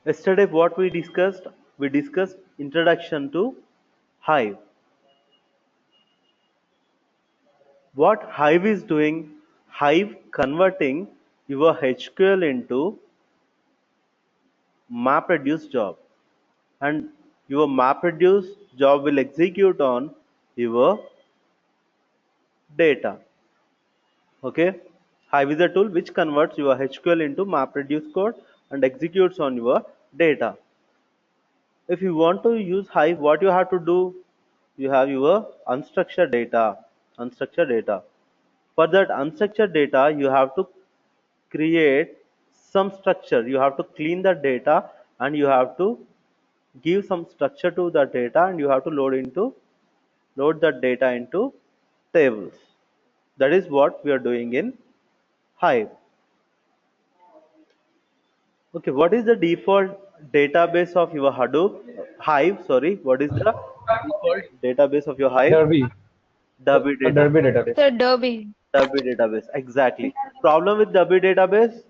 Yesterday what we discussed introduction to Hive. What Hive is doing, Hive converting your HQL into MapReduce job, and your MapReduce job will execute on your data. Okay, Hive is a tool which converts your HQL into MapReduce code and executes on your data. If you want to use Hive, what you have to do, you have your unstructured data. For that unstructured data, you have to create some structure. You have to clean the data, and you have to give some structure to the data, and you have to load that data into tables. That is what we are doing in Hive. Okay, what is the default database of your Hive? Sorry, what is the default database of your Hive? Derby. Derby database. Derby database. The Derby. Derby database, exactly. Problem with Derby database?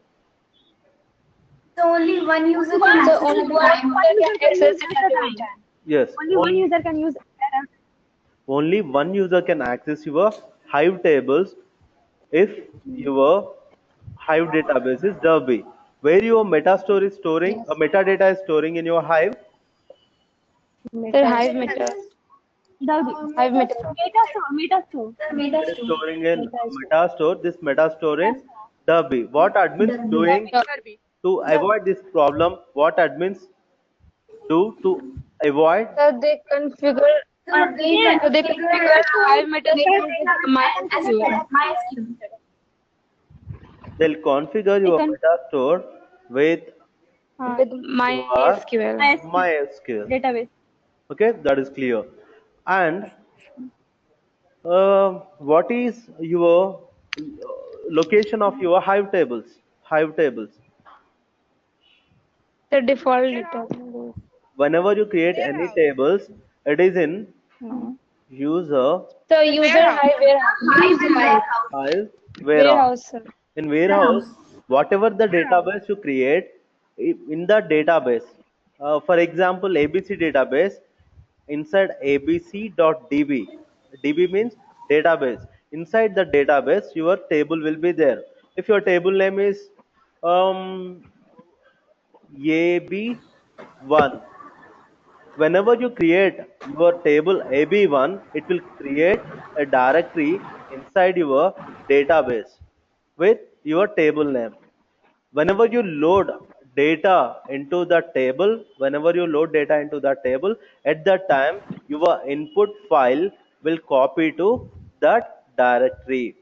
So only one user can So access only it. one user can access it at a time. Yes. Only one user can use it. Only one user can access your Hive tables if your Hive database is Derby. Where your metastore is storing, metadata is storing in your Hive. The Hive meta. Derby. Hive meta. Metastore. It is storing in metastore. This metastore in Derby. What admins doing to avoid this problem? What admins do to avoid? So they configure. They configure Hive meta with MySQL. They'll configure your metastore with With MySQL. MySQL. Database. Okay, that is clear. And what is your location of your Hive tables? Hive tables. The default data. Whenever you create any tables, it is in user So user Hive warehouse. Hive warehouse. Warehouse, sir. In warehouse, whatever the database you create, in the database, for example, ABC database, inside abc.db, db means database. Inside the database, your table will be there. If your table name is AB1, whenever you create your table AB1, it will create a directory inside your database with your table name. Whenever you load data into the table, at that time your input file will copy to that directory.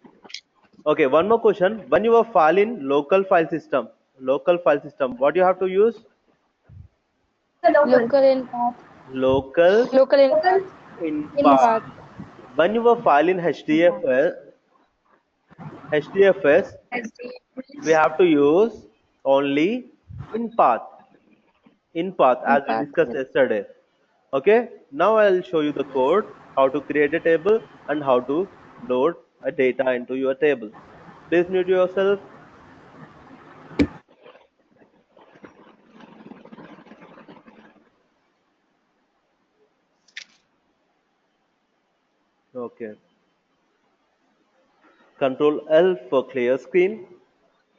Okay, one more question. When you are file in local file system, what you have to use? Local in path. Local Local in in path. path. When you are file in HDFS, we have to use only in path as we discussed yesterday. Okay, now I'll show you the code how to create a table and how to load a data into your table. Please mute yourself. Okay, Control L for clear screen.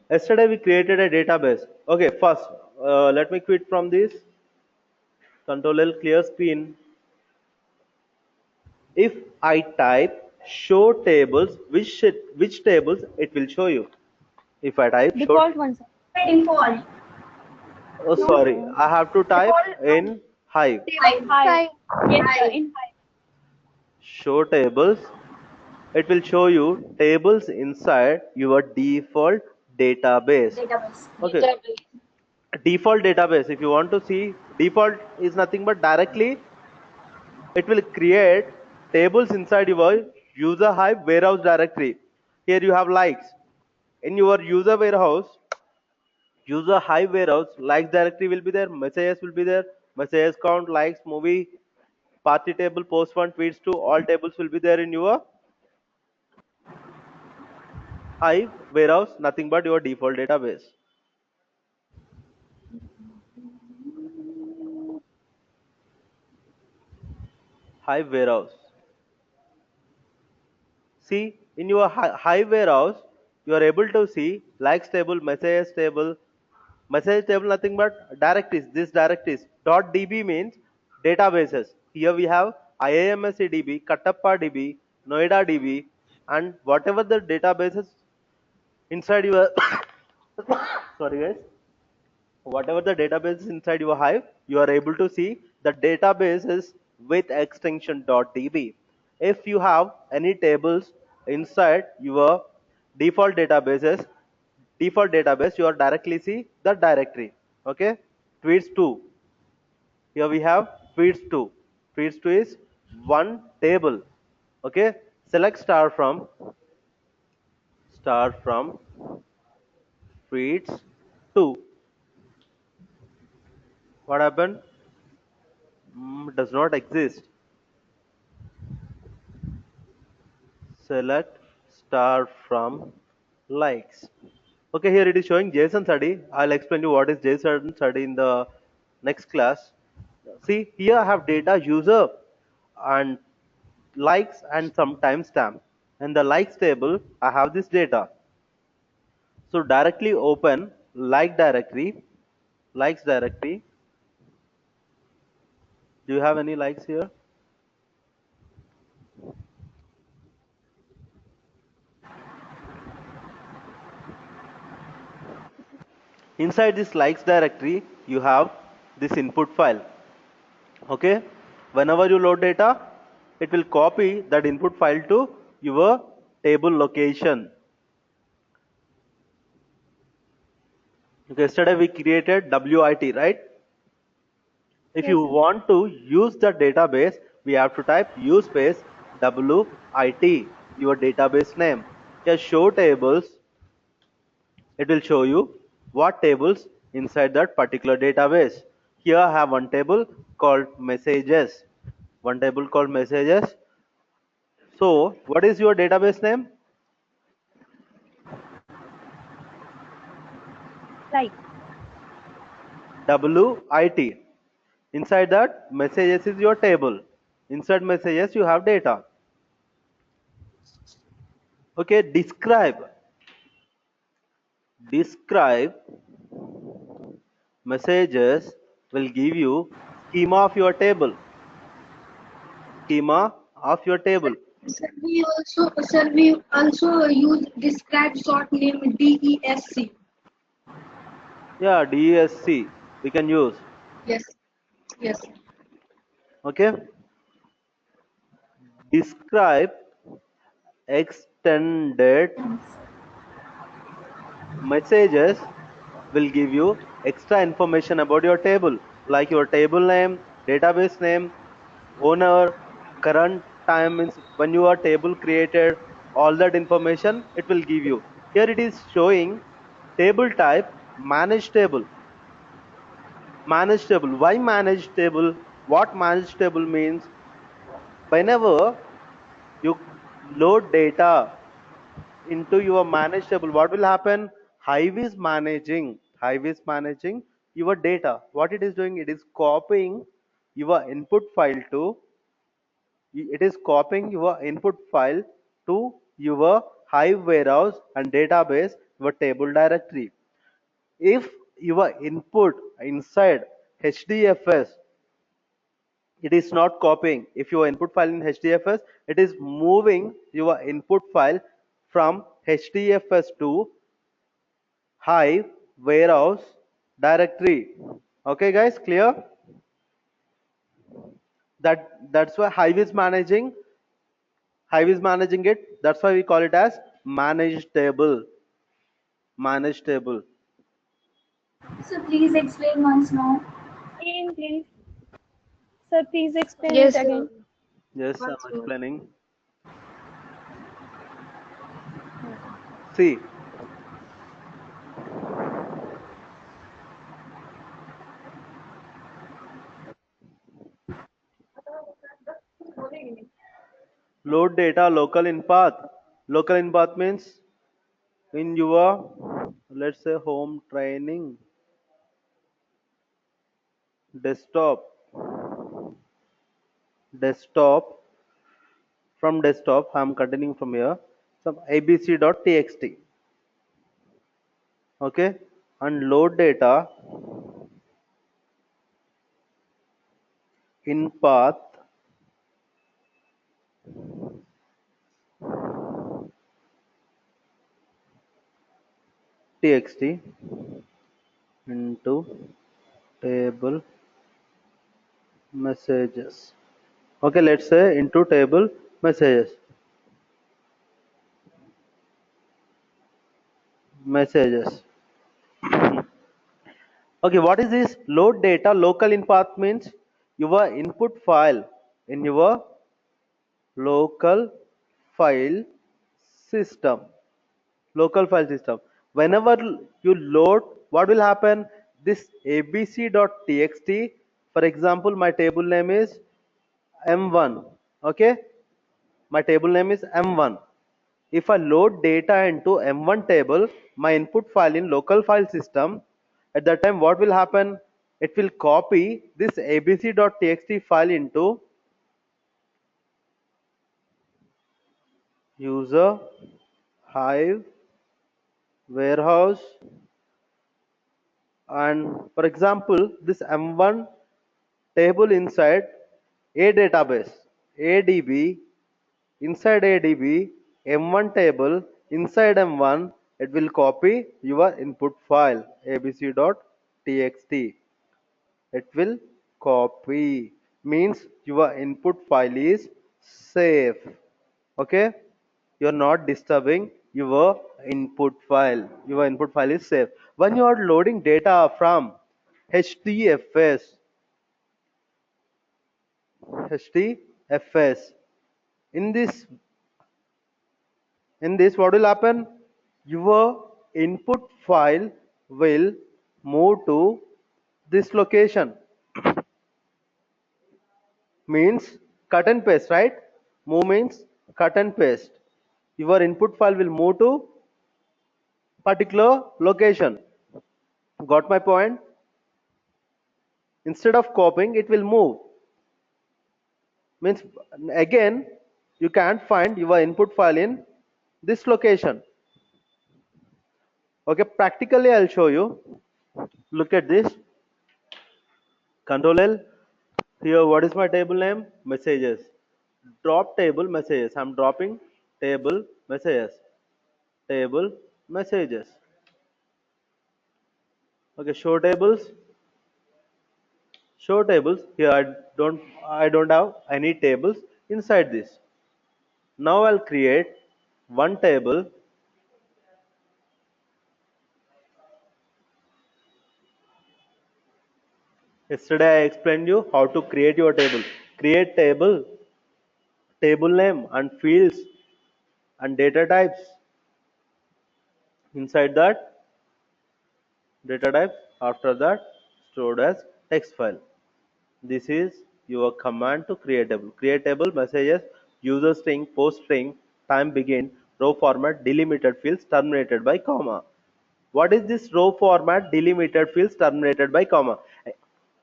Yesterday we created a database. Okay, first let me quit from this. Control L clear screen. If I type show tables, which tables it will show you? If I type Default ones. Default. oh sorry, I have to type in Hive. Hive. Yes, sir. In Hive. Show tables. It will show you tables inside your default database. Okay. Default database. If you want to see, default is nothing but directly it will create tables inside your user Hive warehouse directory. Here you have likes. In your user Hive warehouse, likes directory will be there, messages will be there, messages count, likes, movie, party table, post one, tweets to, all tables will be there in your Hive warehouse, nothing but your default database. Hive warehouse. See, in your Hive warehouse, you are able to see likes table, message table nothing but directories. This directories. .db means databases. Here we have IAMSC DB, Kattappa DB, Noida DB, and whatever the databases inside your sorry guys, whatever the database is inside your Hive, you are able to see the databases with extension .db. If you have any tables inside your default database, you are directly see the directory. Okay, tweets 2. Here we have tweets 2. Tweets 2 is one table. Okay, select star from tweets 2. What happened? Does not exist. Select star from likes. Okay, here it is showing JSON study. I'll explain you what is JSON study in the next class. See, here I have data user and likes and some timestamp. In the likes table, I have this data. So directly open likes directory. Do you have any likes here? Inside this likes directory, you have this input file. Okay, whenever you load data, it will copy that input file to your table location. Okay, yesterday we created WIT, right? If Yes, you sir. want to use the database, we have to type u space WIT, your database name. Here show tables, it will show you what tables inside that particular database. Here I have one table called messages. One table called messages. So what is your database name? Like. WIT. Inside that messages is your table. Inside messages you have data. Okay, describe messages will give you schema of your table. Sir, we also use describe short name DESC. Yeah, DESC we can use. Yes, yes. Okay, describe extended messages will give you extra information about your table, like your table name, database name, owner, current time means when your table created, all that information it will give you. Here it is showing table type managed table. Managed table. Why managed table? What managed table means? Whenever you load data into your managed table, what will happen? Hive is managing your data. What it is doing? It is copying your input file to it is copying your input file to your Hive warehouse and database, your table directory. If your input inside HDFS, it is not copying. If your input file in HDFS, it is moving your input file from HDFS to Hive warehouse directory. Okay, guys, clear? That's why Hive is managing it. That's why we call it as managed table. Managed table. So please explain once more. Again, please. Sir, please explain it Yes, again. sir. Yes, I'm Once more. explaining. See, load data local in path. Local in path means in your, let's say, home training desktop. From desktop, I am continuing from here. Some abc.txt. Okay, and load data in path txt into table messages. Okay, let's say into table messages. Okay, what is this? Load data local in path means your input file in your local file system. Local file system. Whenever you load, what will happen? This abc.txt, for example, my table name is m1. Okay, my table name is m1. If I load data into m1 table, my input file in local file system, at that time what will happen? It will copy this abc.txt file into user hive warehouse, and for example this m1 table inside a database adb, inside adb m1 table, inside m1 it will copy your input file abc.txt. It will copy means your input file is safe. Okay, you are not disturbing your input file. Your input file is safe. When you are loading data from hdfs hdfs, in this what will happen? Your input file will move to this location. Means cut and paste, right? Move means cut and paste. Your input file will move to particular location. Got my point? Instead of copying, it will move. Means again you can't find your input file in this location. Okay, practically I'll show you. Look at this. Control L. Here, what is my table name? Messages. Drop table messages. I'm dropping table messages. Table messages. Okay, show tables. Show tables. Here I don't have any tables inside this. Now I'll create one table. Yesterday I explained you how to create your table. Create table, table name and fields and data types. Inside that data types, after that stored as text file. This is your command to create table. Create table messages, user string, post string, time begin, row format, delimited fields terminated by comma. What is this row format, delimited fields terminated by comma?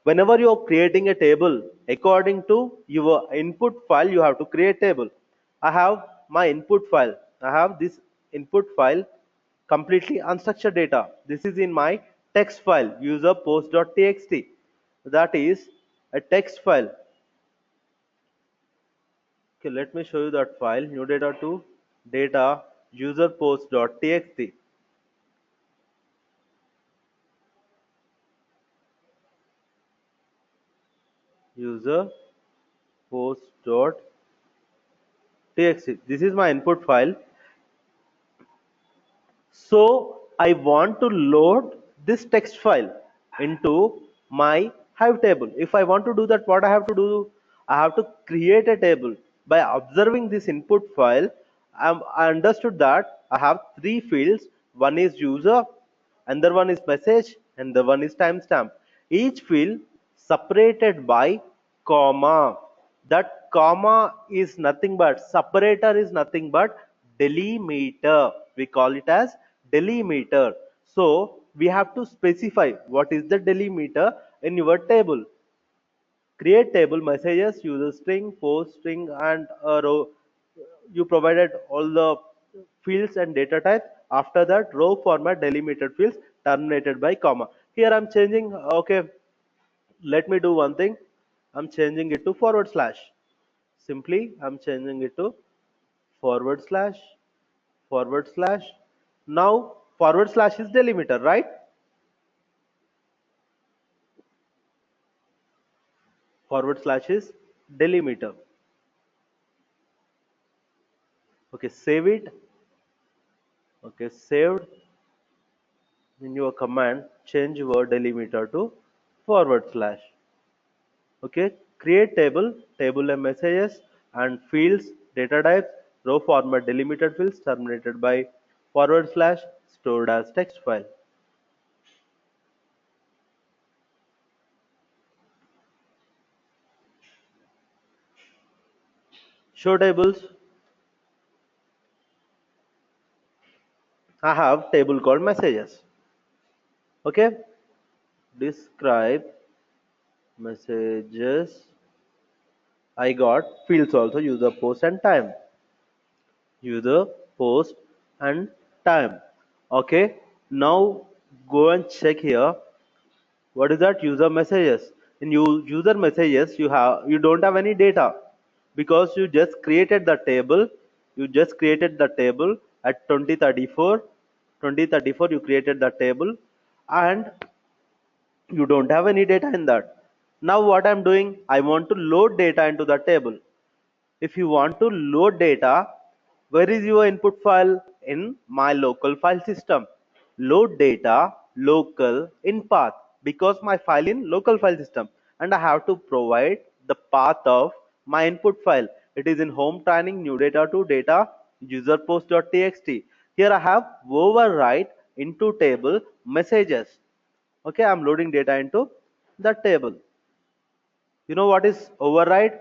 Whenever you are creating a table, according to your input file, you have to create table. I have my input file. I have this input file completely unstructured data. This is in my text file user post.txt. That is a text file. Okay, let me show you that file. New data to data user post.txt. User post.txt. This is my input file. So I want to load this text file into my Hive table. If I want to do that, what I have to do? I have to create a table. By observing this input file, I understood that I have three fields. One is user, another one is message, and the one is timestamp. Each field separated by comma. That comma is nothing but, separator is nothing but delimiter. We call it as delimiter. So we have to specify what is the delimiter in your table. Create table messages, user string, post string, and a row. You provided all the fields and data types. After that, row format delimited fields terminated by comma. Here I'm changing. Okay, let me do one thing. I'm changing it to forward slash. Simply, I'm changing it to forward slash, forward slash. Now, forward slash is delimiter, right? Forward slash is delimiter. Okay, save it. Okay, saved. In your command, change your delimiter to forward slash. Okay, create table, table and messages, and fields, data types, row format delimited fields terminated by forward slash, stored as text file. Show tables. I have table called messages. Okay, describe messages. I got fields also, user post and time. User post and time. Okay, now go and check here. What is that? User messages. In user messages, you don't have any data because you just created the table. You just created the table at 2034. 2034 you created the table, and you don't have any data in that. Now what I'm doing, I want to load data into the table. If you want to load data, where is your input file? In my local file system. Load data local in path, because my file in local file system, and I have to provide the path of my input file. It is in home training new data to data user post.txt. Here I have override into table messages. Okay, I'm loading data into the table. You know what is override?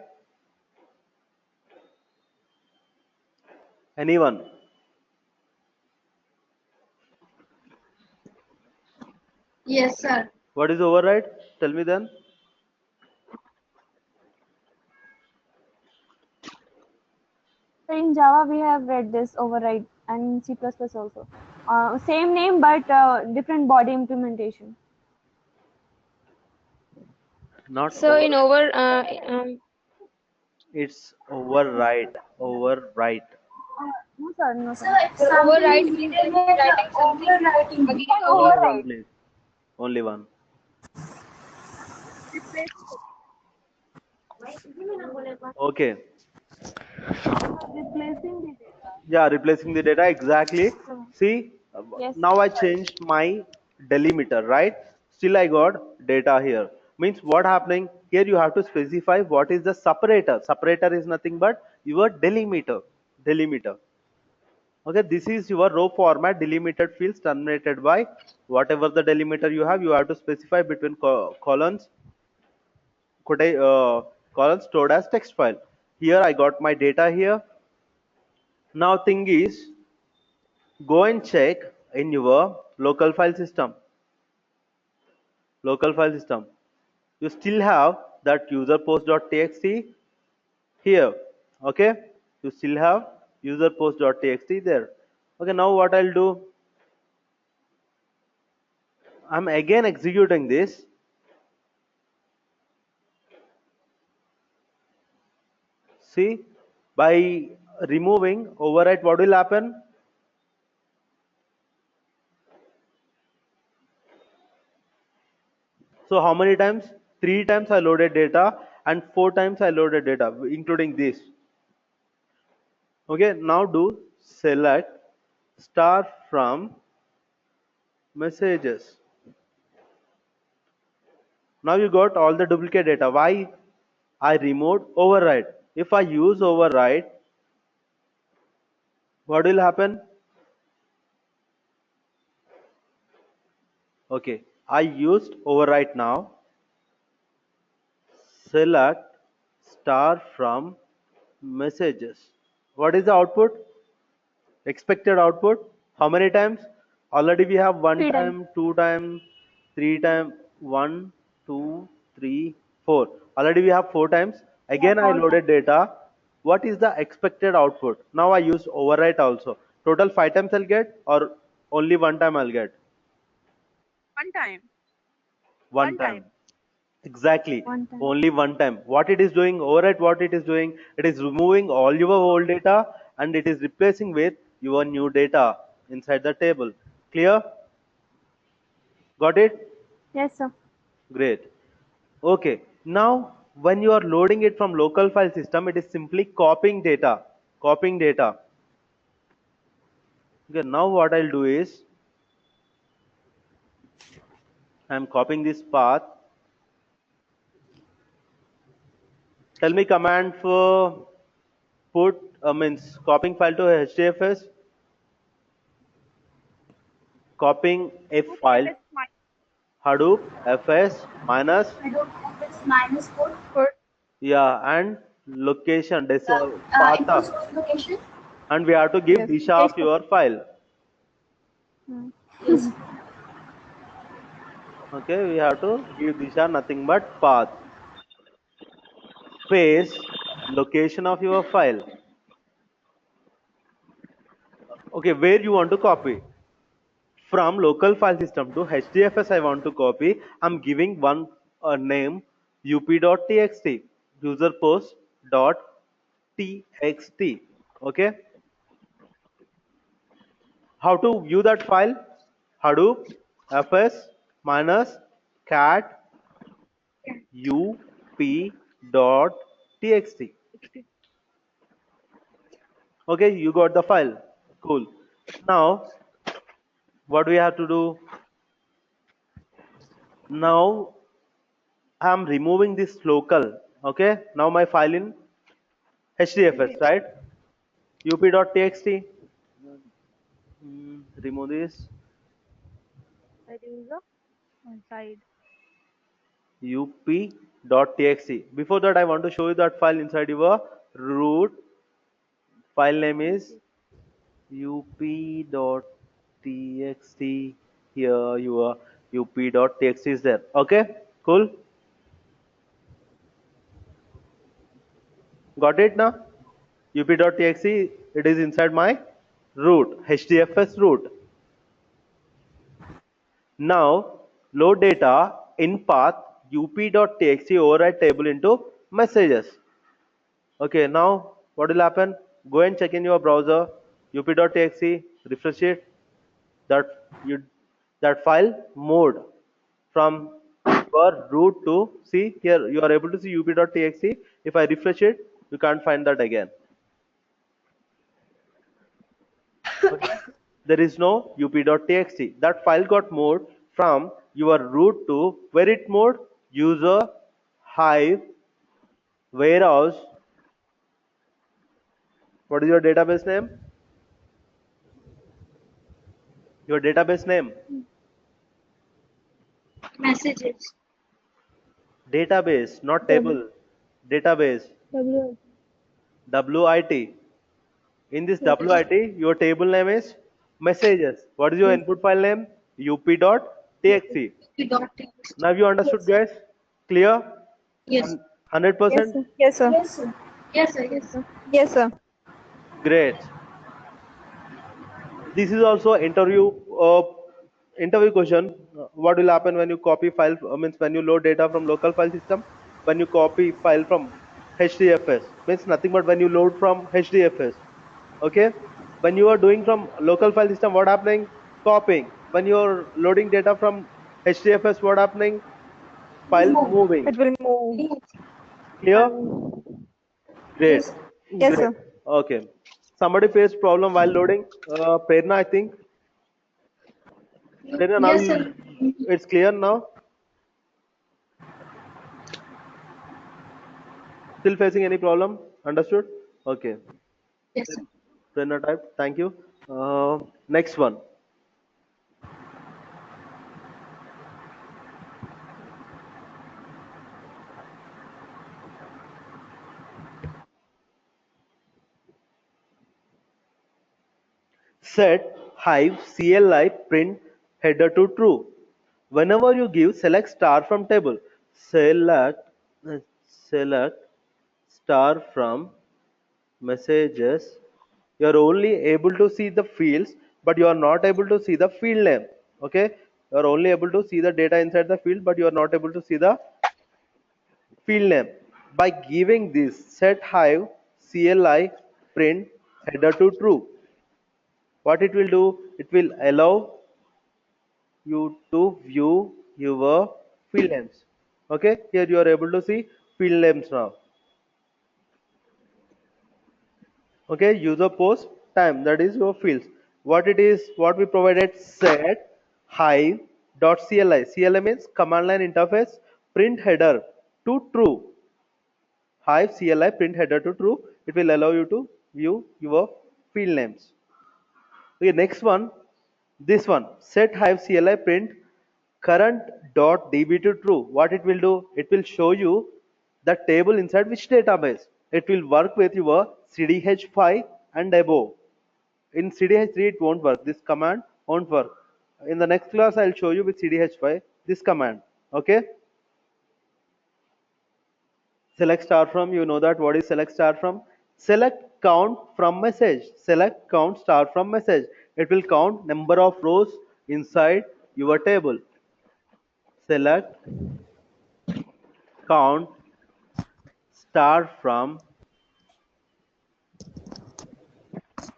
Anyone? Yes, sir. What is override? Tell me then. So in Java, we have read this override, and in C++ also. Same name, but different body implementation. Not So in override. over It's override. Overwrite. No, sir. No, So sir. if so something override is means written like as writing something overwriting. again and Only again. one, Override. please. Only one. Okay. Replacing the data. Yeah, replacing the data exactly. See, Yes. now I changed my delimiter, right? Still I got data here. Means what happening here? You have to specify what is the separator. Separator is nothing but your delimiter. Delimiter. Okay, this is your row format delimited fields terminated by whatever the delimiter you have. You have to specify between colons, columns stored as text file. Here I got my data here. Now thing is, go and check in your local file system. Local file system. You still have that user post.txt here. Okay, you still have user post.txt there. Okay, now what I'll do, I'm again executing this. See, by removing overwrite, what will happen? So how many times? 3 times I loaded data and 4 times I loaded data, including this. Okay, now do select star from messages. Now you got all the duplicate data. Why? I removed override. If I use override, what will happen? Okay, I used override now. Select star from messages. What is the output? Expected output. How many times? Already we have one 3 times. time, 2 times, 3 times, 1, 2, 3, 4. Already we have 4 times. Again I loaded data. What is the expected output? Now I use overwrite also. Total 5 times I'll get, or only 1 time I'll get? One time. One time. Exactly. One time. Only one time. What it is doing, overwrite what it is doing, it is removing all your old data and it is replacing with your new data inside the table. Clear? Got it? Yes, sir. Great. Okay. Now, when you are loading it from local file system, it is simply copying data. Copying data. Okay. Now what I'll do is, I'm copying this path. Tell me command for put means copying file to HDFS. Copying a file. Hadoop fs minus Hadoop fs minus port. yeah, and location Input path, source location. and we have to give Yes. disha of your file. Yes. Okay, we have to give disha nothing but path, space, location of your file. Okay, where you want to copy? From local file system to HDFS I want to copy. I'm giving one name up.txt, user post dot txt. Okay. How to view that file? Hadoop fs minus cat up.txt. Okay, you got the file. Cool. Now, what we have to do? Now, I'm removing this local. Okay, now my file in HDFS, right? up.txt. Remove this. Side. up.txt. Before that, I want to show you that file inside your root. File name is up.txt. Here your up.txt is there. Okay, cool. Got it now? up.txt, it is inside my root, HDFS root. Now load data in path up.txt override table into messages. Okay, now what will happen? Go and check in your browser up.txt, refresh it. That file moved from your root to, see here you are able to see up.txt. If I refresh it, you can't find that again. Okay. There is no up.txt. That file got moved from your root to where it moved? User Hive warehouse. What is your database name? Your database name? Messages. Database, not table. Database. WIT. In this WIT, your table name is messages. What is your input file name? up.txt. Now you understood, guys? Clear? Yes. 100%? Yes, sir. Yes, sir. Yes, sir. Yes, sir. Yes, sir. Great. This is also interview question. What will happen when you copy file? Means when you load data from local file system. When you copy file from HDFS, means nothing but when you load from HDFS. Okay. When you are doing from local file system, what happening? Copying. When you are loading data from HDFS, what happening? File moving. It will move. Clear? Great. Yes. Yes, Great. sir. Okay. Somebody faced problem while loading. Prerna, I think. Prerna, now Yes, sir. it's clear now. Still facing any problem? Understood? Okay. Yes, sir. Prerna type. Thank you. Next one. Set Hive CLI print header to true. Whenever you give select star from table, select select star from messages, you are only able to see the fields, but you are not able to see the field name. Okay, you are only able to see the data inside the field, but you are not able to see the field name. By giving this set hive CLI print header to true, what it will do, it will allow you to view your field names. Okay, here you are able to see field names now. Okay, user post time, that is your fields. What it is, what we provided, set hive dot CLI. CLI means command line interface, print header to true. Hive CLI print header to true. It will allow you to view your field names. Okay, next one, this one, set hive CLI print current dot db to true. What it will do, it will show you the table inside which database. It will work with your CDH5 and above. In CDH3 it won't work, this command won't work. In the next class I'll show you with CDH5 this command. Okay, select star from, you know that what is select star from. Select count from message, select count star from message. It will count number of rows inside your table. Select count star from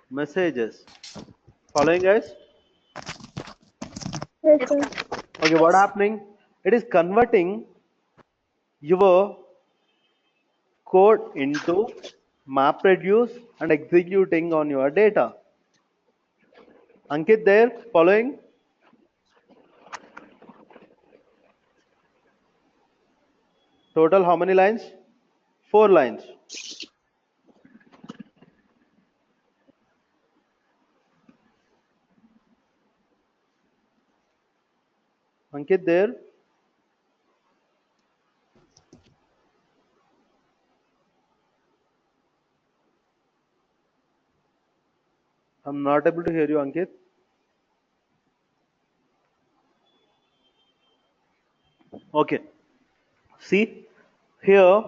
messages. Following, guys? Yes, sir. Okay, what happening, it is converting your code into MapReduce and executing on your data. Ankit there, following? Total how many lines? 4 lines. Ankit there? I'm not able to hear you, Ankit. Okay. See, here,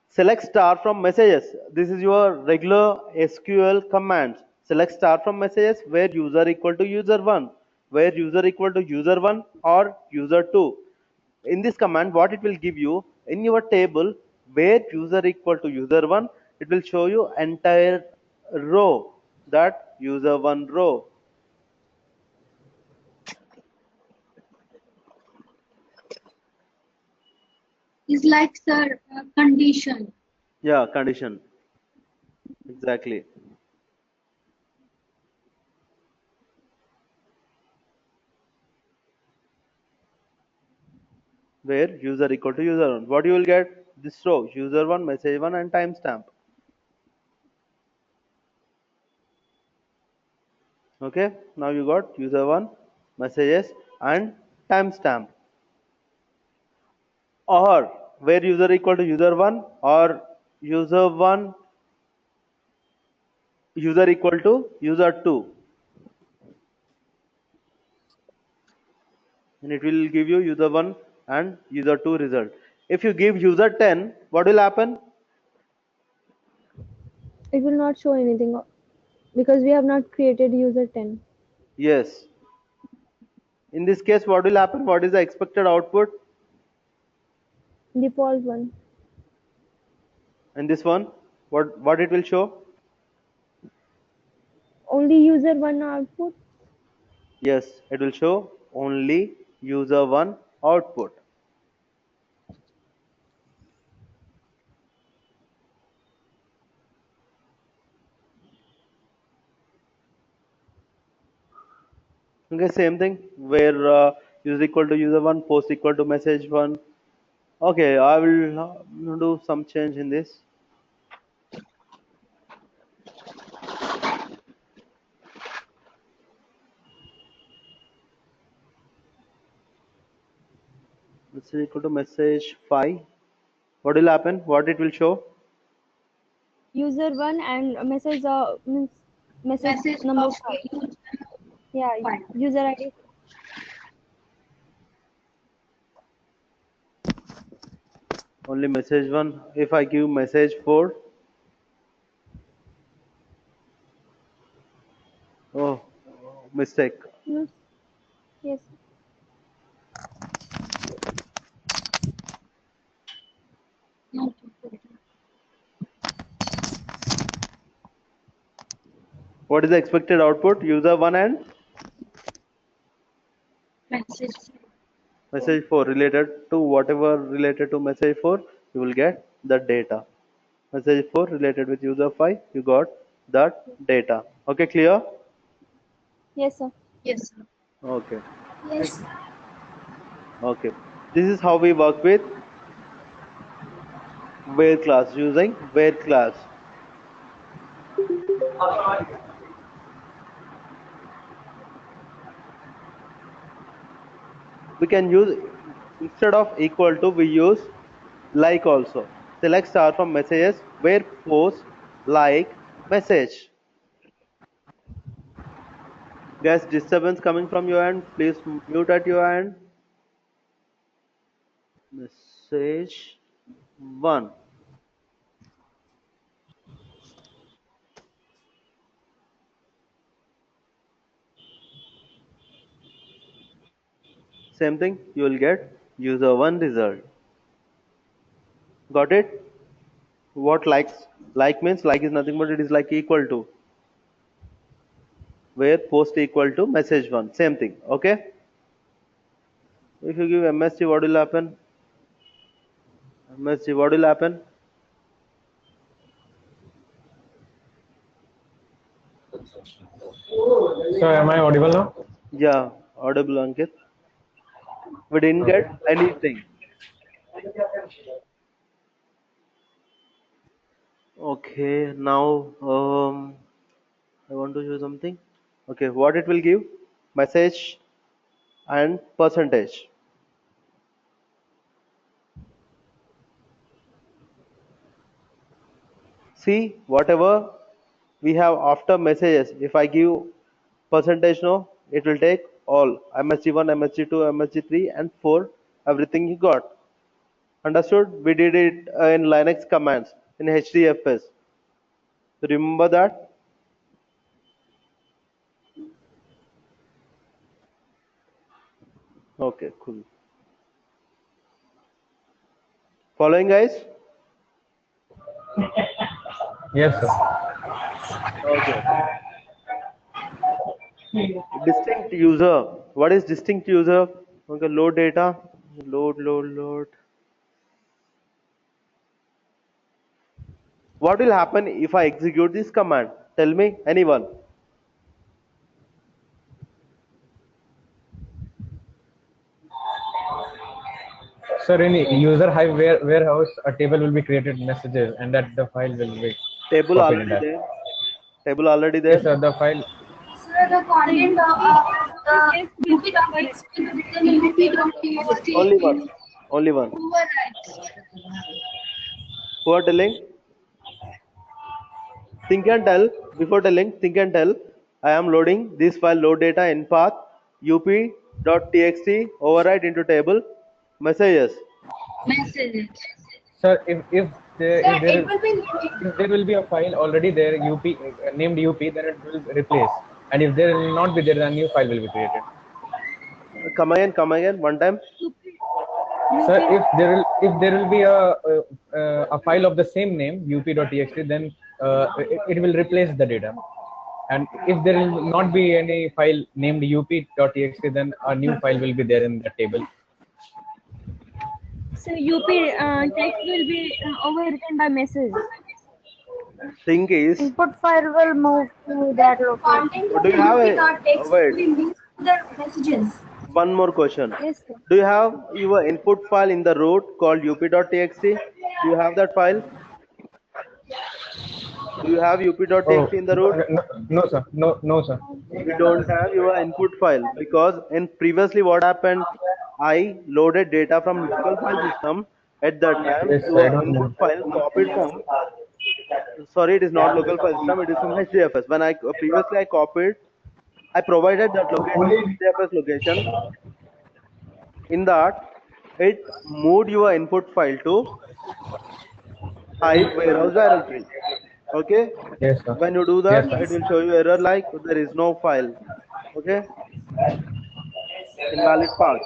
select star from messages. This is your regular SQL commands. Select star from messages where user equal to user1, where user equal to user1 or user2. In this command, what it will give you, in your table where user equal to user1, it will show you entire row, that user1 row. Is like, sir, condition. Yeah, condition. Exactly. Where user equal to user1. What you will get? This row, user1, message1 and timestamp. Okay, now you got user1, messages and timestamp. Or where user equal to user1 or user1 user equal to user2, and it will give you user1 and user2 result. If you give user10, what will happen? It will not show anything because we have not created user 10. Yes. In this case, what will happen? What is the expected output? Default one. And this one, what it will show? Only user 1 output. Yes, it will show only user1 output. Okay, same thing where user equal to user1, post equal to message1. Okay, I will do some change in this. This is equal to message 5. What will happen? What it will show? User 1 and message means message number of 5. user Yeah, file. user ID. Only message 1. If I give message 4, oh, mistake. Yes. Yes. What is the expected output? User 1 and message 4 related to whatever related to message 4, you will get the data. Message 4 related with user 5, you got that data. Okay, clear? Yes, sir. Okay. Yes. Okay. This is how we work with where class, using where class. We can use, instead of equal to, we use like also. Select star from messages where post like message. Guys, disturbance coming from your end, please mute at your end. Message 1. Same thing, you will get user 1 result. Got it? What likes? Like means like is nothing but it is like equal to. Where post equal to message 1. Same thing. Okay? If you give MSG, what will happen? MSG, what will happen? So am I audible now? Yeah, audible Ankit. We didn't get anything. Okay, now I want to show something. Okay, what it will give? Message and percentage. See, whatever we have after messages, if I give percentage no, it will take all MSG1, MSG2, MSG3 and 4, everything you got. Understood? We did it in Linux commands in HDFS. Remember that? Okay, cool. Following, guys? Yes, sir. Okay. Distinct user. What is distinct user? Okay, load data. Load. What will happen if I execute this command? Tell me, anyone. Sir, in user Hive warehouse, a table will be created messages, and that the file will be Table copied in already that. there. Table already Yes, there. sir. The file. Sir, the content of UP.txt within UP.txt Only one. is Only one. overwrite. Who are telling? Think and tell. Before telling, think and tell. I am loading this file load data in path up.txt override into table messages. Sir, if there Sir, if there it is will be if there will be a file already there UP named UP, then it will replace. And if there will not be there, then a new file will be created. Come again, one time. Sir, if there will be a file of the same name up.txt, then it will replace the data. And if there will not be any file named up.txt, then a new file will be there in the table. So UP text will be overwritten by message. Thing is, Input file will move to that location. content do of you have UP.txt wait, will be moved to the messages. one more question. Yes, sir. Do you have your input file in the root called up.txt? Do you have that file? Do you have Oh, up.txt in the root? no, sir. No, sir. You don't have your input file because in previously what happened, I loaded data from local file system. At that time Yes, I your don't input know. file copied from, sorry, it is not local file system, it is from HDFS. When I previously I copied, I provided that location, HDFS location. In that it moved your input file to Hive warehouse directory. Okay, Yes, sir. when you do Yes, that, sir. it will show you error like there is no file. Okay, invalid path.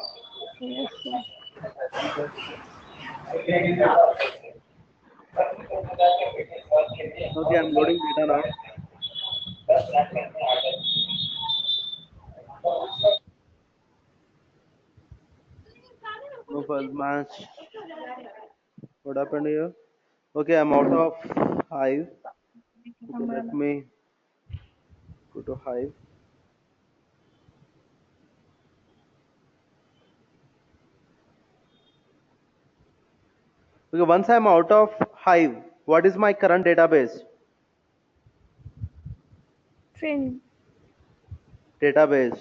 Yes, sir. Okay, I'm loading data now. No file match. What happened here? Okay, I'm out of Hive. Okay, let me go to Hive. Okay, once I'm out of Hive, what is my current database? Train. Database.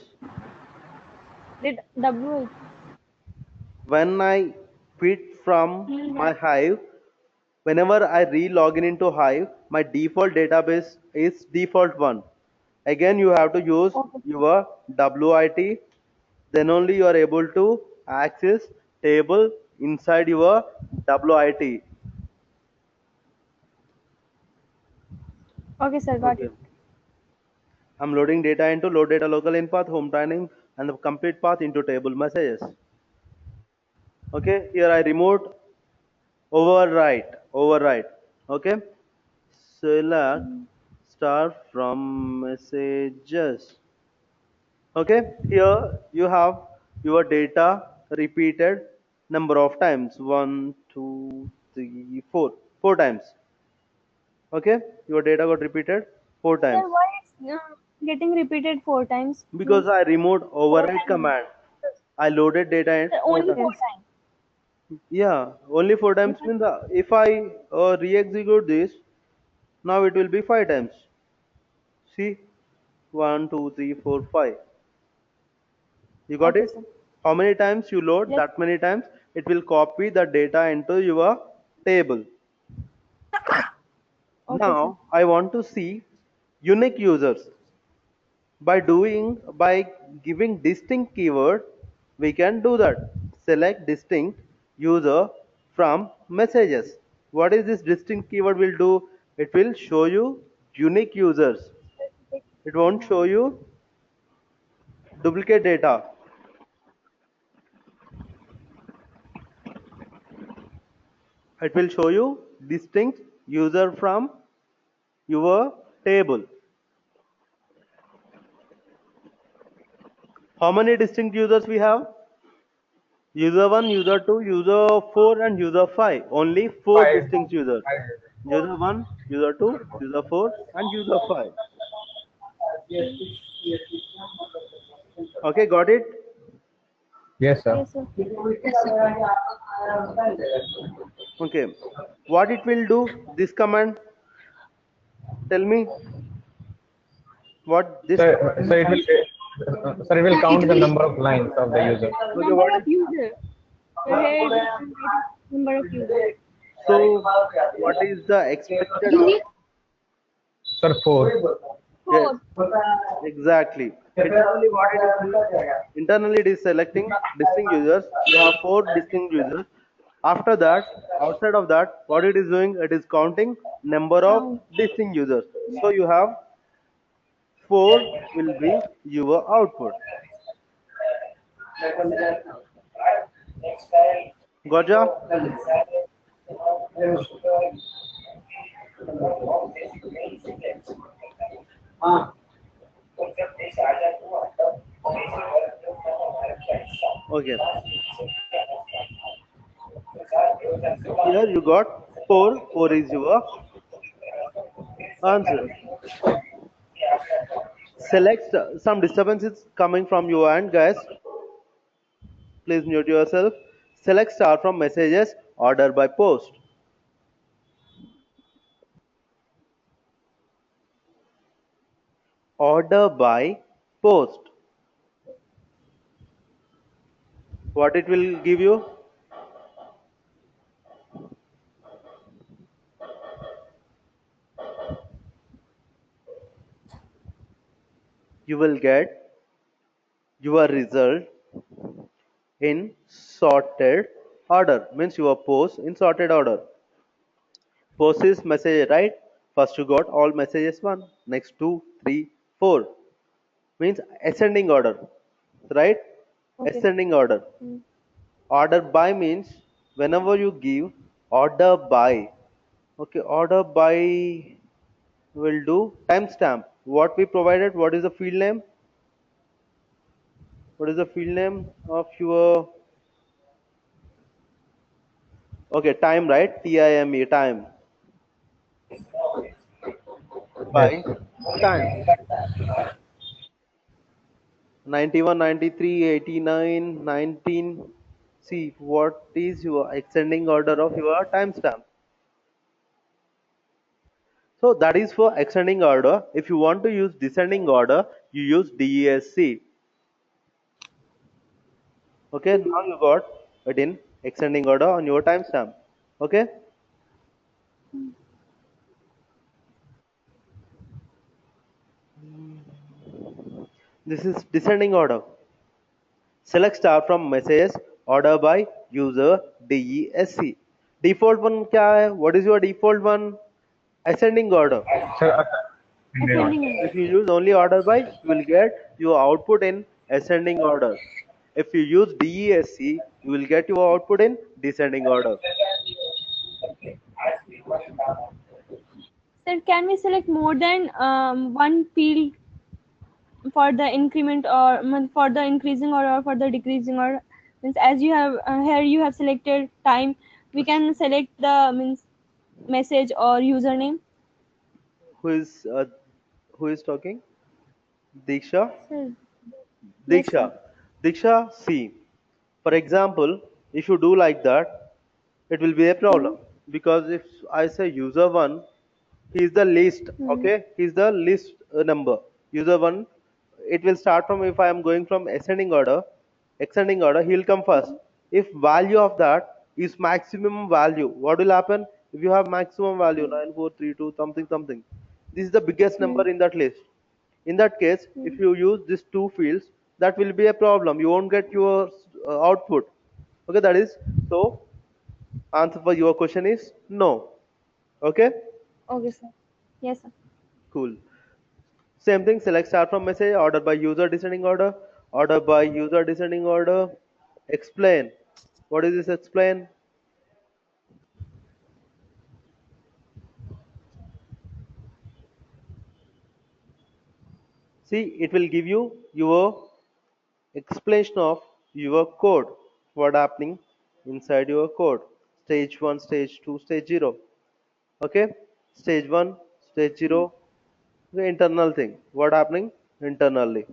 Did W. When I quit from my Hive, whenever I re-log in into Hive, my default database is default one. Again, you have to use Okay. your WIT. Then only you are able to access table inside your WIT. Okay, sir. Got Okay. it. I'm loading data into load data local in path, home training, and the complete path into table messages. Okay, here I removed override. Okay, select star from messages. Okay, here you have your data repeated number of times 1, 2, 3, 4, 4 times. Okay, your data got repeated 4 times Sir, why it's getting repeated 4 times? because I removed Four override times. command. I loaded data in Sir, 4 only times. 4 times. Yeah, only 4 times Because means if I re-execute this, now it will be 5 times. See, 1, 2, 3, 4, 5. You got okay, it? sir. How many times you load? Yes. That many times it will copy the data into your table. Okay, sir. Now I want to see unique users. By giving distinct keyword, we can do that. Select distinct user from messages. What is this distinct keyword will do? It will show you unique users. It won't show you duplicate data. It will show you distinct user from your table. How many distinct users we have? User 1, user 2, user 4 and user 5. Only 4 Five. distinct users. User 1, user 2, user 4 and user 5. Okay, got it? Yes, sir. Yes, sir. Okay. What it will do, this command? Tell me what this So, command so will it do. will, sir, it will count the number of lines of the user. Okay, Number what of is users. So here it is number of users. so what is the expected output? Sir, four. Yes, 4. exactly. Internally, what it is doing? Internally, it is selecting distinct users. You have 4 distinct users. After that, outside of that, what it is doing? It is counting number of Count. distinct users. So you have 4 will be your output. Gotcha? Okay. Here you got 4. 4 is your answer. Select some disturbances coming from your end, guys. Please mute yourself. Select star from messages, order by post. Order by post. What it will give you? You will get your result in sorted order. Means your post in sorted order. Post is message, right? First you got all messages 1, next 2, 3, 4. Means ascending order, right? Okay. Ascending order. Mm. Order by means whenever you give order by, okay, order by will do timestamp. What we provided, what is the field name? What is the field name of your, okay, time, right? TIME, time. Yes, By sir. time. 91, 93, 89, 19. See what is your ascending order of your timestamp. So that is for ascending order. If you want to use descending order, you use DESC. Okay, now you got it in ascending order on your timestamp. Okay, this is descending order. Select star from messages order by user DESC. Default one क्या है? What is your default one? Ascending order. Sir, Ascending order. If you use only order by, you will get your output in ascending order. If you use DESC, you will get your output in descending order. Sir, can we select more than one field for the increment or for the increasing or for the decreasing or means as you have here you have selected time, we can select the means message or username. Who is uh, who is talking? Diksha? Sir, yes sir. Diksha. Diksha, see. For example, if you do like that, it will be a problem Hmm. because if I say user one, he is the least, Hmm. okay? He is the least number. User one, it will start from, if I am going from ascending order, he will come first. If value of that is maximum value, what will happen? If you have maximum value 9432 something something, this is the biggest Hmm. number in that list. In that case, Hmm. if you use these two fields, that will be a problem. You won't get your output. Okay, that is so. Answer for your question is no. Okay, Okay sir. Yes sir. cool. Same thing. Select start from message. Order by user descending order. Order by user descending order. Explain. What is this explain? See, it will give you your explanation of your code. What happening inside your code. Stage 1, stage 2, stage 0. Okay, stage 1, stage 0, the internal thing, what happening internally.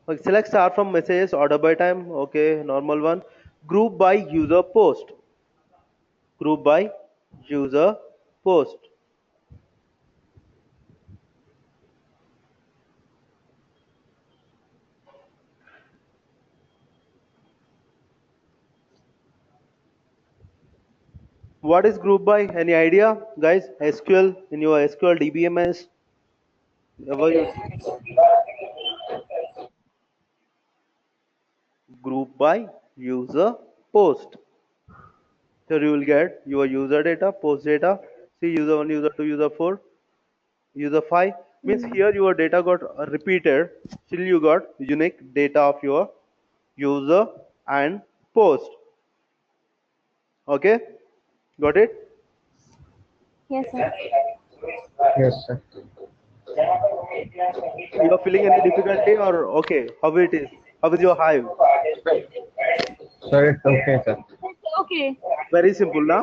Okay, select start from messages order by time, okay, normal one. Group by user post, group by user post. What is group by? Any idea, guys? SQL, in your SQL DBMS ever use group by user post? So you will get your user data, post data. See, user 1, user 2, user 4, user 5. Means Hmm. here your data got repeated. Still you got unique data of your user and post. Okay, got it? Yes sir. yes, sir. You are feeling any difficulty or okay? How it is? How is your Hive? Sir, it's okay, sir. Okay. Very simple, now.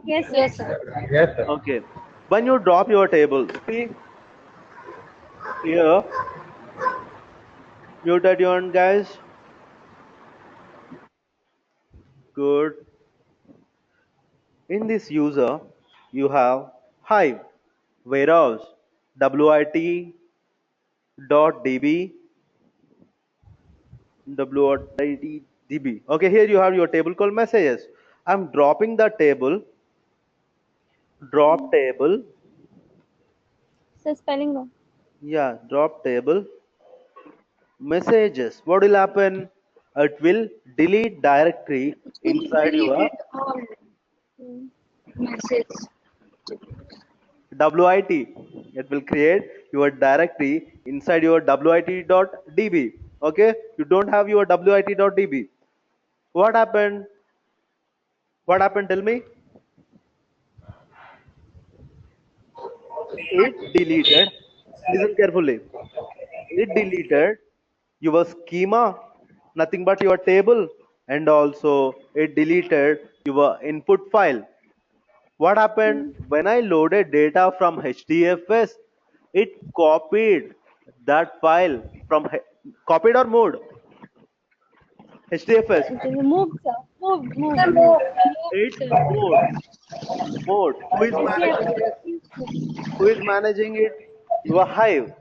Yes sir. Yes, sir. Yes, sir. Okay. When you drop your table, see here, muted your guys. Good. In this user, you have Hive, warehouse, wit dot db wit.db. Okay, here you have your table called messages. I'm dropping the table, drop table, Sir, spelling wrong. yeah, drop table, messages. What will happen? it will delete directory inside your Message. WIT. It will create your directory inside your WIT.db. Okay, you don't have your WIT.db. What happened? What happened? Tell me. It deleted. Listen carefully. It deleted your schema, nothing but your table, and also it deleted your input file. What happened when I loaded data from HDFS? It copied that file from copied or moved HDFS. It is moved, sir. Moved. It moved. Who is managing it? Who is managing it? Your Hive.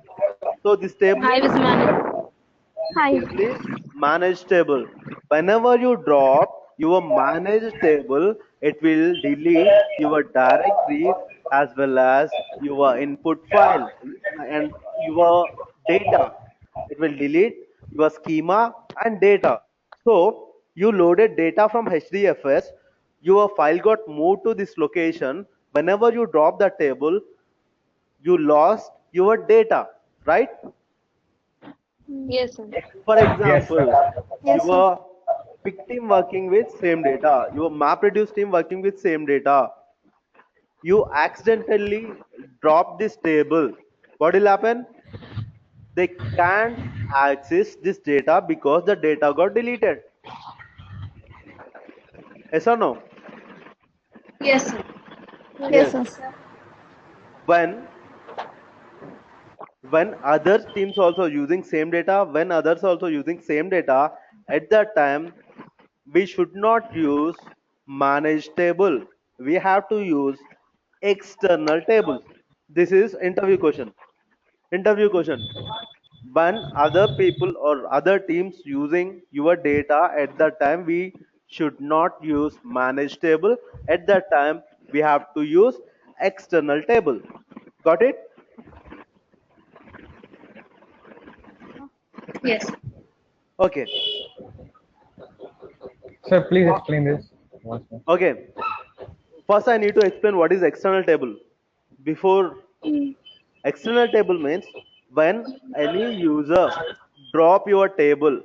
So this table Hive is managed. is managed table. Whenever you drop your managed table, it will delete your directory as well as your input file and your data. It will delete your schema and data. So you loaded data from HDFS, your file got moved to this location. Whenever you drop the table, you lost your data, right? Yes, sir. For Yes, sir. example, your pick team working with same data, your MapReduce team working with same data. You accidentally drop this table. What will happen? They can't access this data because the data got deleted. Yes or no? Yes, sir. Yes. When other teams also using same data, when others also using same data, at that time we should not use manage table. We have to use external tables. This is interview question. Interview question. When other people or other teams using your data, at that time we should not use manage table. At that time we have to use external table. Got it? Yes. Okay. Sir, please explain this once more. Okay. First I need to explain what is external table. Before, external table means when any user drop your table,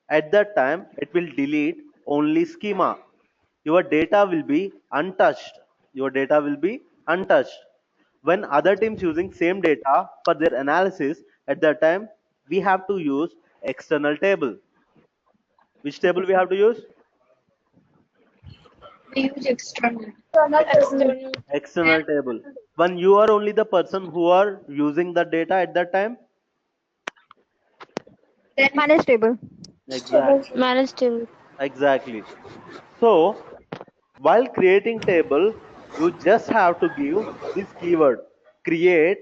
at that time it will delete only schema. Your data will be untouched. Your data will be untouched. When other teams using same data for their analysis, at that time we have to use external table. Which table we have to use? We use external. External table. When you are only the person who are using the data at that time. Managed table. Exactly. Managed table. Exactly. So while creating table, you just have to give this keyword create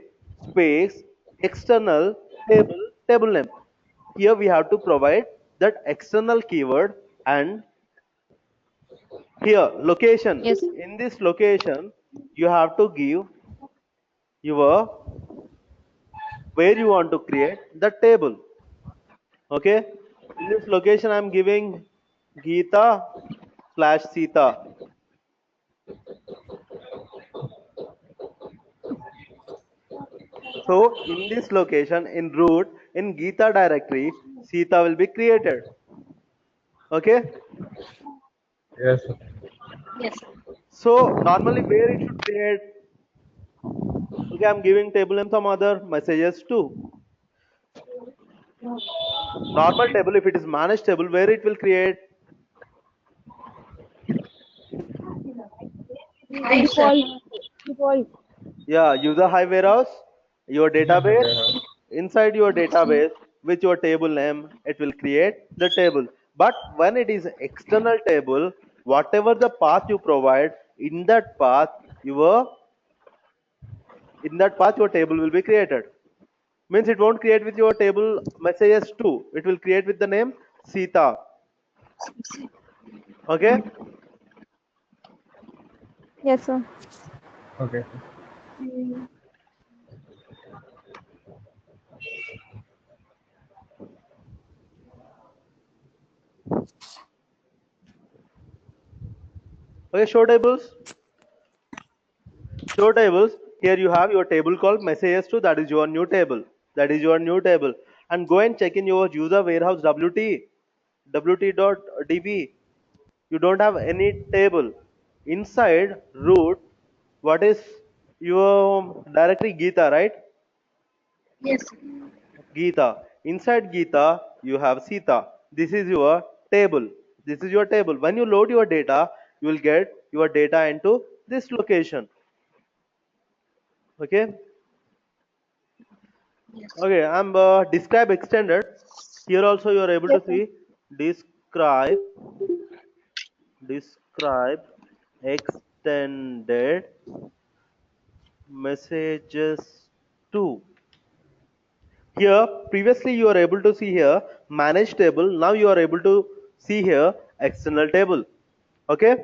space external table name. Here we have to provide that external keyword, and here location. Yes. In this location you have to give your where you want to create the table. Okay, in this location I'm giving Geeta slash Sita. So in this location in root in Geeta directory Sita will be created. Okay, Yes, sir. Yes, sir. so normally where it should create. Okay, I'm giving table and some other messages too. Normal table, if it is managed table, where it will create. Hive, sir. Default. Yeah, user Hive warehouse, your Yes, sir. database. Warehouse. Inside your database with your table name, it will create the table. But when it is external table, whatever the path you provide, in that path your table will be created. Means it won't create with your table messages too. It will create with the name Sita. Okay. Yes, sir. Okay. Okay, show tables. Show tables. Here you have your table called messages2. That is your new table. That is your new table. And go and check in your user warehouse wt.db. You don't have any table. Inside root, what is your directory? Gita, right? Yes. Gita. Inside Gita, you have Sita. This is your table. This is your table. When you load your data, you will get your data into this location. Okay. Okay. I'm describe extended. Here also you are able to see describe describe extended messages to. Here previously you are able to see here manage table. Now you are able to see here external table. Okay,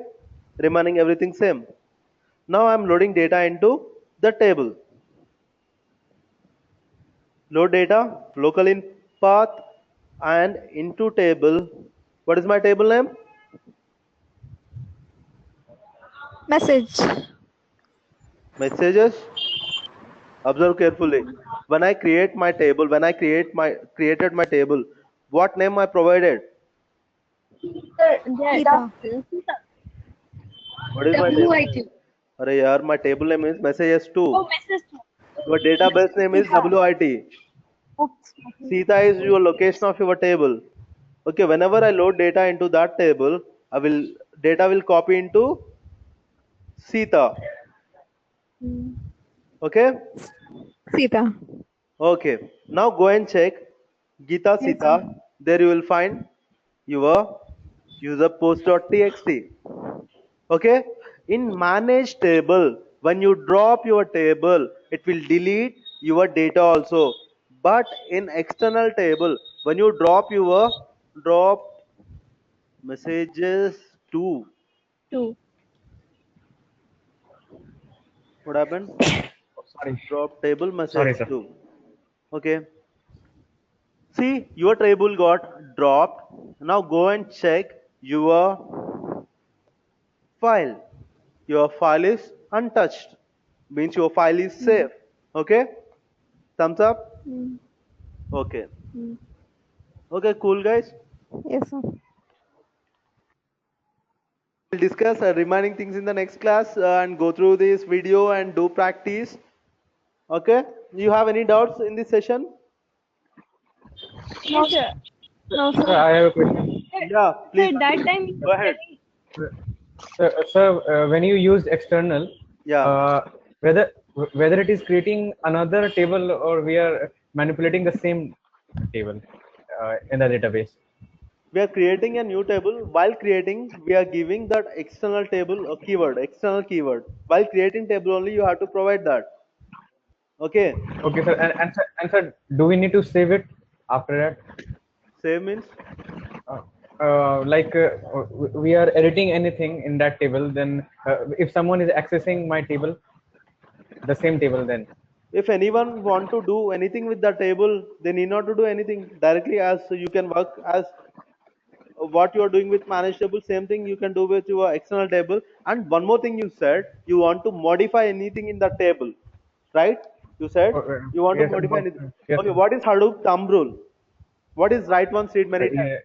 remaining everything same. Now I'm loading data into the table. Load data local in path and into table. What is my table name? Message. Messages. Observe carefully. When I create my table, when I created my table, what name I provided? Sita. What is my table WIT. name? Arey yaar, my table name is messages2. Oh, message. Your database name is WIT. Oops. Sita is your location of your table. Okay, whenever I load data into that table, data will copy into Sita. Okay? Sita. Okay. Now go and check Gita Sita. There you will find your user post.txt. Okay, in manage table, when you drop your table, it will delete your data also. But in external table, when you drop messages to, Two. what happened? Sorry. Drop table Sorry, message sir. to. Okay, see your table got dropped. Now go and check your file. Your file is untouched, means your file is safe. Okay, thumbs up. Okay. Okay, cool guys. Yes, sir. We'll discuss remaining things in the next class and go through this video and do practice. Okay. You have any doubts in this session? Yes, sir. No, Sir, sir. I have a question. Yeah, So please. at that time, you Go were ahead. telling Sir, when you use external, Yeah. whether it is creating another table or we are manipulating the same table in the database. We are creating a new table. While creating, we are giving that external table a keyword, external keyword. While creating table only, you have to provide that. Okay. Okay, sir. And sir, do we need to save it after that? Save means? Like we are editing anything in that table, then if someone is accessing my table, the same table, then If anyone want to do anything with the table, they need not to do anything directly, as you can work as what you are doing with managed table, same thing you can do with your external table. And one more thing, you said you want to modify anything in the table, right? You said you want to yes, modify anything. yes, Okay, what is Hadoop thumb rule? What is write once, read many times? yeah.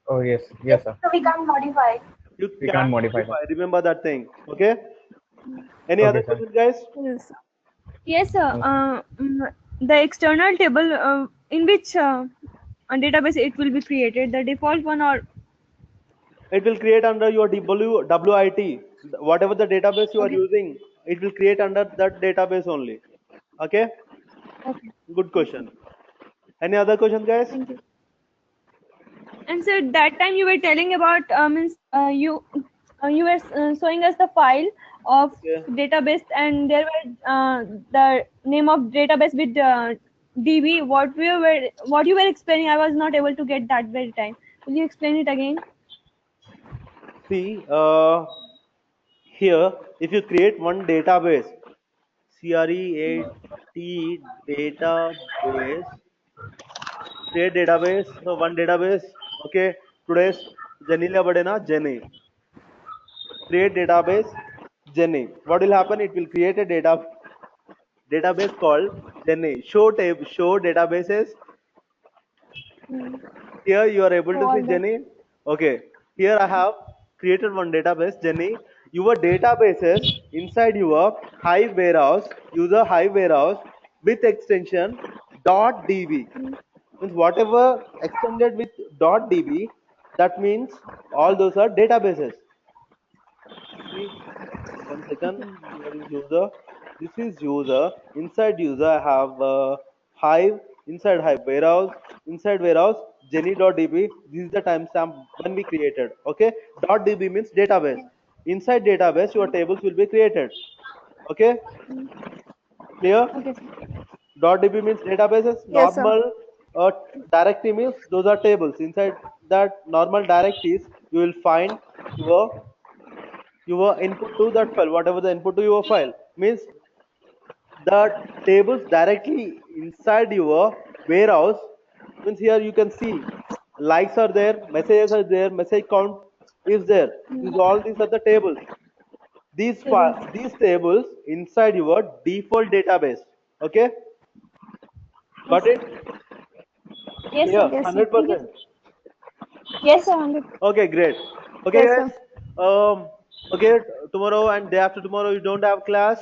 Oh yes, yes, sir. So we can't modify. You We can't can't modify modify. that. Remember that thing. Okay. Any other Okay, sir. questions, guys? Yes. yes, sir. The external table in which database it will be created, the default one or It will create under your WIT. Whatever the database you are okay, using, it will create under that database only. Okay. okay. Good question. Any other questions, guys? Thank you. And so that time you were telling about means you were showing us the file of Okay. database and there were the name of database with DB. What you were explaining, I was not able to get that very time. Will you explain it again? See, here, if you create one database, CREAT database, create database, one database, okay, today's Janila Badena, Jenny. create database Jenny. What will happen? It will create a database called Jenny. Show databases. Here you are able So to see all the Jenny. Okay. Here I have created one database Jenny. Your databases inside your Hive warehouse, user Hive warehouse with extension .db. Means whatever extended with .db, that means all those are databases. See, one second, where is user? This is user. Inside user, I have Hive. Inside Hive warehouse. Inside warehouse, Jenny.db. This is the timestamp when we created. Okay. .db means database. Inside database, your tables will be created. Okay. Clear? okay, sir. .db means databases. Yes, sir. Normal directory means those are tables. Inside that normal directories, you will find your input to that file, whatever the input to your file means the tables directly inside your warehouse. Means here you can see likes are there, messages are there, message count is there. These are the tables. Tables. These tables inside your default database. Okay, got it? Yes, Clear? sir. Yes, sir. Thank you. 100%. Yes, sir. 100. Okay, great. Okay, Yes, guys. sir. Okay, tomorrow and day after tomorrow you don't have class.